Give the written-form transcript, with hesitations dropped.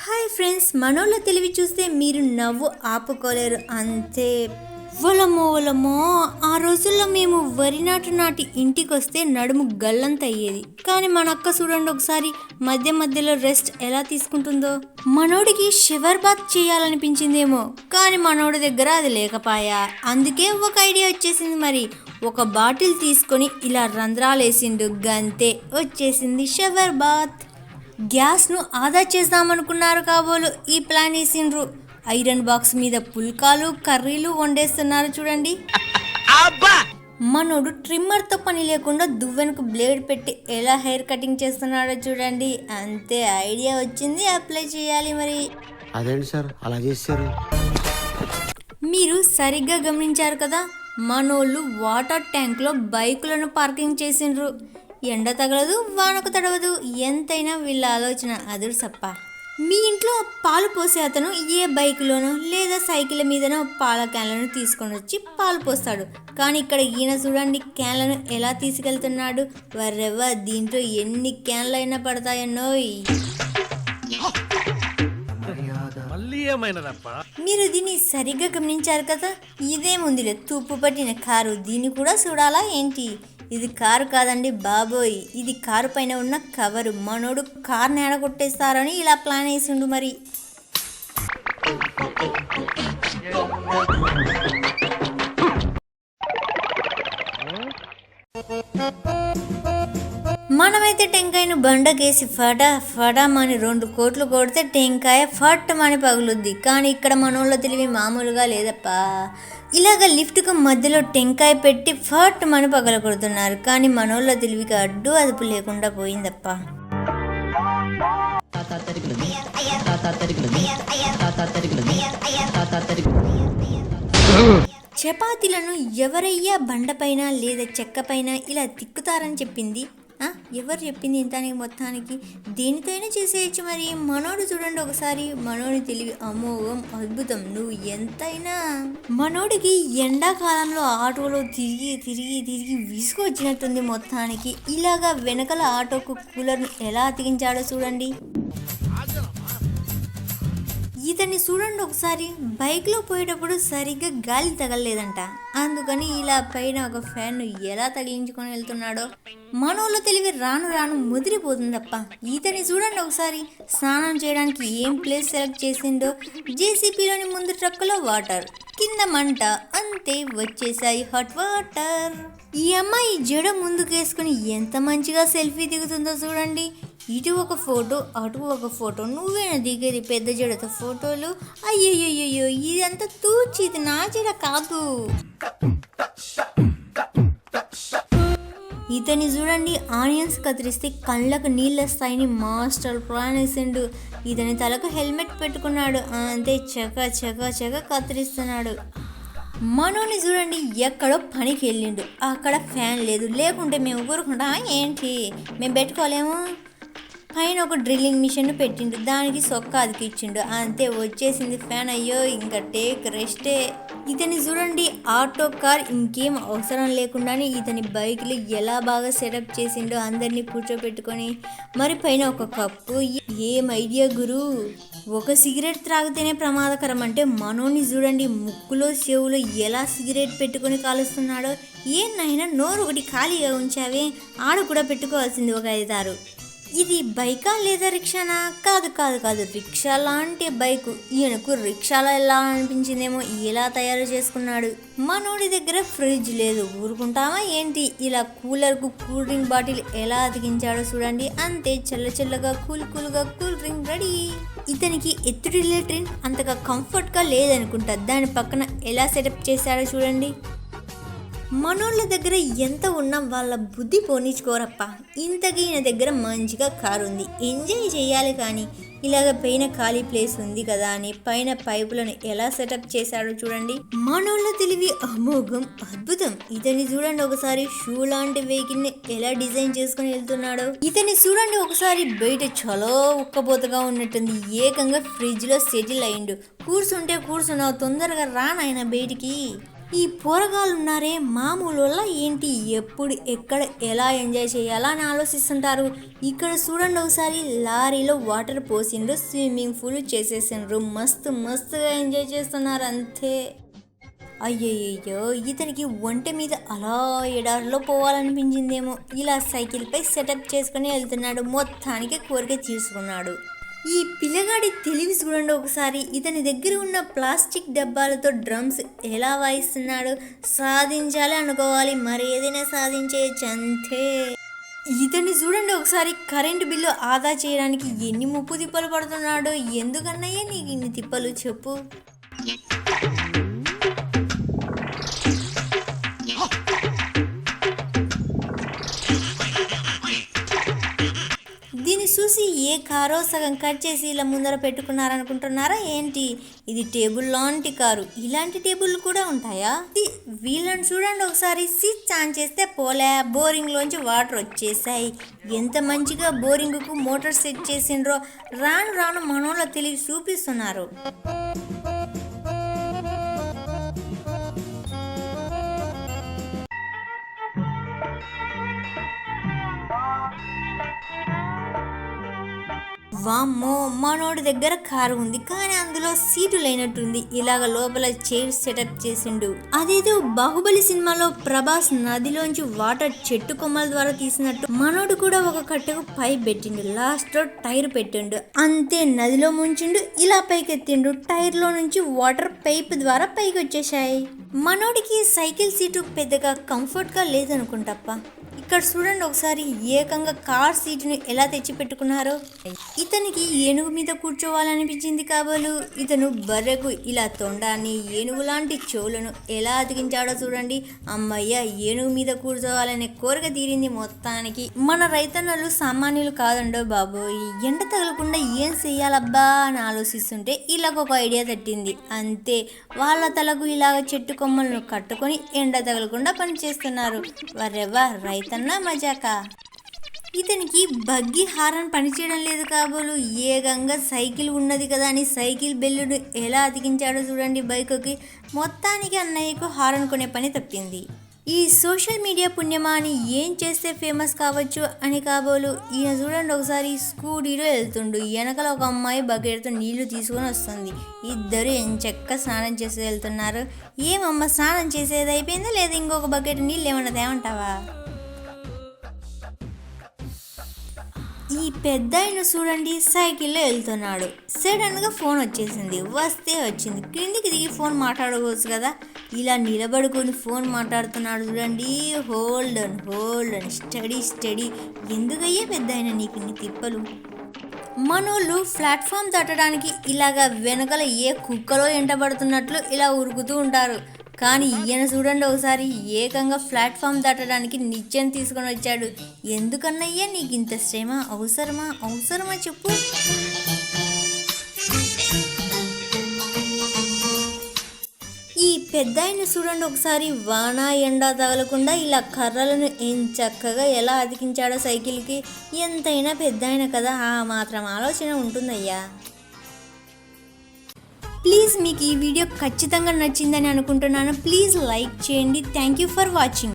Hi friends, మనోళ్ళ తెలివి చూస్తే మీరు నవ్వు ఆపుకోలేరు అంతే. వలమో ఆ రోజుల్లో మేము వరి నాటి ఇంటికి వస్తే నడుము గల్లంత అయ్యేది. కానీ మన అక్క చూడండి ఒకసారి మధ్య మధ్యలో రెస్ట్ ఎలా తీసుకుంటుందో. మనోడికి షవర్ బాత్ చేయాలనిపించిందేమో, కానీ మనోడి దగ్గర అది లేకపాయా. అందుకే ఒక ఐడియా వచ్చేసింది. మరి ఒక బాటిల్ తీసుకొని ఇలా రంధ్రాలేసిండు, గంతే వచ్చేసింది షవర్ బాత్. గ్యాస్ను ఆదా చేద్దామనుకున్నారు కాబోలు ఈ ప్లాన్ వేసిండ్రు. ఐరన్ బాక్స్ మీద పుల్కాలు కర్రీలు వండేస్తున్నారు చూడండి. మనోడు ట్రిమ్మర్తో పని లేకుండా దువ్వెనకు బ్లేడ్ పెట్టి ఎలా హెయిర్ కటింగ్ చేస్తున్నాడో చూడండి. అంతే, ఐడియా వచ్చింది, అప్లై చేయాలి. మరి అదేంటి సార్ అలా చేశారు? మీరు సరిగ్గా గమనించారు కదా, మనోళ్ళు వాటర్ ట్యాంక్లో బైకులను పార్కింగ్ చేసిండ్రు. ఎండ తగలదు, వానకు తడవదు, ఎంతైనా వీళ్ళ ఆలోచన అదురు సప్ప. మీ ఇంట్లో పాలు పోసే అతను ఏ బైకులోనో లేదా సైకిల్ మీదనో పాల క్యాన్లను తీసుకొని వచ్చి పాలు పోస్తాడు. కానీ ఇక్కడ ఈయన చూడండి క్యాన్లను ఎలా తీసుకెళ్తున్నాడు. వర్రెవ్వ, దీంట్లో ఎన్ని క్యాన్లు అయినా పడతాయన్నోయ్. మీరు దీన్ని సరిగ్గా గమనించారు కదా. ఇదేముందిలే, తుప్పు పట్టిన కారు, దీన్ని కూడా చూడాలా ఏంటి? ఇది కారు కాదండి బాబోయ్, ఇది కారు పైన ఉన్న కవరు. మనోడు కారు నేడ కొట్టేస్తారని ఇలా ప్లాన్ వేసిండు. మరి మనమైతే టెంకాయను బండకేసి ఫటామని 2 కోట్లు కొడితే టెంకాయ ఫట్టమని పగులుద్ది. కానీ ఇక్కడ మనోళ్ళ తెలివి మామూలుగా లేదప్పా. ఇలాగ లిఫ్ట్కు మధ్యలో టెంకాయ పెట్టి ఫట్టమని పగల కొడుతున్నారు. కానీ మనోళ్ళ తెలివికి అడ్డు అదుపు లేకుండా పోయిందప్ప. చపాతీలను ఎవరయ్యా బండపైన లేదా చెక్కపైన ఇలా తిక్కుతారని చెప్పింది? ఎవరు చెప్పింది? ఇంతానికి మొత్తానికి దేనితోనే చేసేయచ్చు. మరి మనోడు చూడండి ఒకసారి, మనోడి తెలివి అమోఘం, అద్భుతం. నువ్వు ఎంతైనా మనోడికి ఎండాకాలంలో ఆటోలో తిరిగి విసుగొచ్చినట్టుంది మొత్తానికి. ఇలాగా వెనకల ఆటోకు కూలర్ను ఎలా అతికించాడో చూడండి. ఇతన్ని చూడండి ఒకసారి, బైక్లో పోయేటప్పుడు సరిగ్గా గాలి తగలలేదంట. అందుకని ఇలా పైన ఒక ఫ్యాన్ ఎలా తగిలించుకొని వెళ్తున్నాడో. మనోళ్ళు తెలివి రాను ముదిరిపోతుందప్ప. ఇతన్ని చూడండి ఒకసారి, స్నానం చేయడానికి ఏం ప్లేస్ సెలెక్ట్ చేసిండో. జేసీపీలోని ముందు ట్రక్కులో వాటర్, కింద మంట, అంతే వచ్చేసాయి హాట్ వాటర్. ఈ అమ్మాయి జడ ముందుకేసుకుని ఎంత మంచిగా సెల్ఫీ దిగుతుందో చూడండి. ఇటు ఒక ఫోటో, అటు ఒక ఫోటో. నువ్వేనా దిగేది పెద్ద జడతో ఫోటోలు? అయ్యయ్యో, ఇదంతా తూచి, ఇది నా జడ కాదు. ఇతని చూడండి, ఆనియన్స్ కత్తిరిస్తే కళ్ళకు నీళ్ళు వస్తాయని మాస్టర్ ప్లాన్ వేసిండు. ఇతని తలకు హెల్మెట్ పెట్టుకున్నాడు, అంతే చక కత్తిరిస్తున్నాడు. మనోని చూడండి, ఎక్కడో పనికి వెళ్ళిండు, అక్కడ ఫ్యాన్ లేదు. లేకుంటే మేము ఊరుకుంటా ఏంటి? మేము పెట్టుకోలేము. పైన ఒక డ్రిల్లింగ్ మిషన్ పెట్టిండు, దానికి సొక్క అతికిచ్చిండు, అంతే వచ్చేసింది ఫ్యాన్. అయ్యో, ఇంకా టేక్ రెస్టే. ఇతని చూడండి, ఆటో కార్ ఇంకేం అవసరం లేకుండానే ఇతని బైక్లు ఎలా బాగా సెటప్ చేసిండో అందరినీ కూర్చోపెట్టుకొని. మరి పైన ఒక కప్పు. ఏం ఐడియా గురు! ఒక సిగరెట్ త్రాగితేనే ప్రమాదకరం అంటే మనోని చూడండి, ముక్కులో చెవులో ఎలా సిగరెట్ పెట్టుకొని కాలుస్తున్నాడో. ఏనైనా నోరు ఒకటి ఖాళీగా ఉంచావే, ఆడ కూడా పెట్టుకోవాల్సింది ఒక 5-6. ఇది బైకా లేదా రిక్షానా? కాదు, రిక్షా లాంటి బైకు. ఈయనకు రిక్షాలో ఎలా అనిపించిందేమో, ఎలా తయారు చేసుకున్నాడు. మనోడి దగ్గర ఫ్రిడ్జ్ లేదు, ఊరుకుంటామా ఏంటి? ఇలా కూలర్కు కూల్ డ్రింక్ బాటిల్ ఎలా అతికించాడో చూడండి. అంతే చల్లగా కూల్గా కూల్ డ్రింక్ రెడీ. ఇతనికి ఎత్తుడి లెట్రిన్ అంతగా కంఫర్ట్గా లేదనుకుంటా, దాని పక్కన ఎలా సెటప్ చేశాడో చూడండి. మనోళ్ళ దగ్గర ఎంత ఉన్నా వాళ్ళ బుద్ధి పోనిచ్చుకోరప్ప. ఇంతకీ ఈయన దగ్గర మంచిగా కారు ఉంది, ఎంజాయ్ చేయాలి. కానీ ఇలాగ పైన ఖాళీ ప్లేస్ ఉంది కదా అని పైన పైపులను ఎలా సెటప్ చేశాడో చూడండి. మనోళ్ళ తెలివి అమోఘం, అద్భుతం. ఇతన్ని చూడండి ఒకసారి, షూ లాంటి వెహికల్ ని ఎలా డిజైన్ చేసుకుని వెళ్తున్నాడో. ఇతన్ని చూడండి ఒకసారి, బయట చాలా ఉక్కబోతగా ఉన్నట్టుంది, ఏకంగా ఫ్రిడ్జ్ లో సెటిల్ అయిండు. కూర్చున్నావు, తొందరగా రానాయన బయటికి. ఈ పోరగాళ్ళు ఉన్నారే మామూలు వల్ల ఏంటి, ఎప్పుడు ఎక్కడ ఎలా ఎంజాయ్ చేయాలా అని ఆలోచిస్తుంటారు. ఇక్కడ చూడండి ఒకసారి, లారీలో వాటర్ పోసిండ్రు, స్విమ్మింగ్ పూల్ చేసేసిండ్రు, మస్తుగా ఎంజాయ్ చేస్తున్నారు అంతే. అయ్యయ్యో, ఇతనికి ఒంటె మీద అలా ఎడారిలో పోవాలనిపించిందేమో, ఇలా సైకిల్పై సెటప్ చేసుకుని వెళ్తున్నాడు. మొత్తానికి కోరిక తీసుకున్నాడు. ఈ పిల్లగాడి తెలివి చూడండి ఒకసారి, ఇతని దగ్గర ఉన్న ప్లాస్టిక్ డబ్బాలతో డ్రమ్స్ ఎలా వాయిస్తున్నాడు. సాధించాలి అనుకోవాలి, మరి ఏదైనా సాధించేయచ్చు అంతే. ఇతన్ని చూడండి ఒకసారి, కరెంటు బిల్లు ఆదా చేయడానికి ఎన్ని ముప్పు తిప్పలు పడుతున్నాడు. ఎందుకన్నయ్యా నీకు ఇన్ని తిప్పలు చెప్పు. దీన్ని చూసి ఏ కారో సగం కట్ చేసి ఇలా ముందర పెట్టుకున్నారనుకుంటున్నారా ఏంటి? ఇది టేబుల్ లాంటి కారు. ఇలాంటి టేబుల్ కూడా ఉంటాయా? వీళ్ళని చూడండి ఒకసారి, స్విచ్ ఆన్ చేస్తే పోలే, బోరింగ్లోంచి వాటర్ వచ్చేసాయి. ఎంత మంచిగా బోరింగ్కు మోటార్ సెట్ చేసిండ్రో. రాను రాను మనోళ్ళ తెలివి చూపిస్తున్నారు. వామ్మో, మనోడి దగ్గర కారు ఉంది కానీ అందులో సీటు లేనట్టుంది. ఇలాగ లోపల చైర్ సెటప్ చేసిండు. అదేదో బాహుబలి సినిమాలో ప్రభాస్ నదిలోంచి వాటర్ చెట్టు కొమ్మల ద్వారా తీసినట్టు మనోడు కూడా ఒక కట్టకు పై పెట్టిండు. లాస్ట్ లో టైర్ పెట్టిండు, అంతే నదిలో ముంచిండు, ఇలా పైకెత్తిండు. టైర్ లో నుంచి వాటర్ పైప్ ద్వారా పైకి వచ్చేసాయి. మనోడికి సైకిల్ సీటు పెద్దగా కంఫర్ట్ గా లేదనుకుంటప్ప. ఇక్కడ చూడండి ఒకసారి, ఏకంగా కార్ సీటును ఎలా తెచ్చి పెట్టుకున్నారో. ఇతనికి ఏనుగు మీద కూర్చోవాలనిపించింది కాబోలు. ఇతను బర్రెకు ఇలా తొండాన్ని, ఏనుగు లాంటి చెవులను ఎలా అతికించాడో చూడండి. అమ్మయ్య, ఏనుగు మీద కూర్చోవాలనే కోరిక తీరింది మొత్తానికి. మన రైతన్నలు సామాన్యులు కాదండో బాబు. ఎండ తగలకుండా ఏం చెయ్యాలబ్బా అని ఆలోచిస్తుంటే ఇలాగొక ఐడియా తట్టింది అంతే. వాళ్ళ తలకు ఇలాగ చెట్టు కొమ్మలను కట్టుకొని ఎండ తగలకుండా పనిచేస్తున్నారు. వరెవ్వా, రైతన్న మజాక. ఇతనికి బగ్గి హారన్ పనిచేయడం లేదు కాబోలు. ఏకంగా సైకిల్ ఉన్నది కదా అని సైకిల్ బెల్లును ఎలా అతికించాడో చూడండి బైకుకి. మొత్తానికి అన్నయ్యకు హారన్ కొనే పని తప్పింది. ఈ సోషల్ మీడియా పుణ్యమా అని ఏం చేస్తే ఫేమస్ కావచ్చు అని కాబోలు. ఈయన చూడండి ఒకసారి, స్కూటీలో వెళ్తుండు. వెనకాల ఒక అమ్మాయి బకెట్తో నీళ్లు తీసుకొని వస్తుంది. ఇద్దరు ఎంచక్క స్నానం చేసి వెళ్తున్నారు. ఏమమ్మ, స్నానం చేసేది అయిపోయిందా లేదా ఇంకొక బకెట్ నీళ్ళు ఏమన్నా తేమంటావా? ఈ పెద్ద ఆయన చూడండి, సైకిల్లో వెళ్తున్నాడు. సడన్గా ఫోన్ వచ్చేసింది. వస్తే వచ్చింది, కిందికి దిగి ఫోన్ మాట్లాడుకోవచ్చు కదా. ఇలా నిలబడుకొని ఫోన్ మాట్లాడుతున్నాడు చూడండి. Hold and study. ఎందుకయ్యే పెద్ద ఆయన నీకు ఇన్ని తిప్పలు? మనోళ్ళు ప్లాట్ఫామ్ దాటడానికి ఇలాగా వెనకల ఏ కుక్కలో ఎంటబడుతున్నట్లు ఇలా ఉరుకుతూ ఉంటారు. కానీ ఈయన చూడండి ఒకసారి, ఏకంగా ప్లాట్ఫామ్ దాటడానికి నిత్యం తీసుకొని వచ్చాడు. ఎందుకన్నయ్యా నీకు ఇంత శ్రమ? అవసరమా చెప్పు. ఈ పెద్ద ఆయన చూడండి ఒకసారి, వాన ఎండ తగలకుండా ఇలా కర్రలను చక్కగా ఎలా అతికించాడో సైకిల్కి. ఎంతైనా పెద్ద ఆయన కదా, ఆ మాత్రం ఆలోచన ఉంటుందయ్యా. ప్లీజ్ మీకు ఈ వీడియో ఖచ్చితంగా నచ్చిందని అనుకుంటున్నాను. ప్లీజ్ లైక్ చేయండి. Thank you for watching.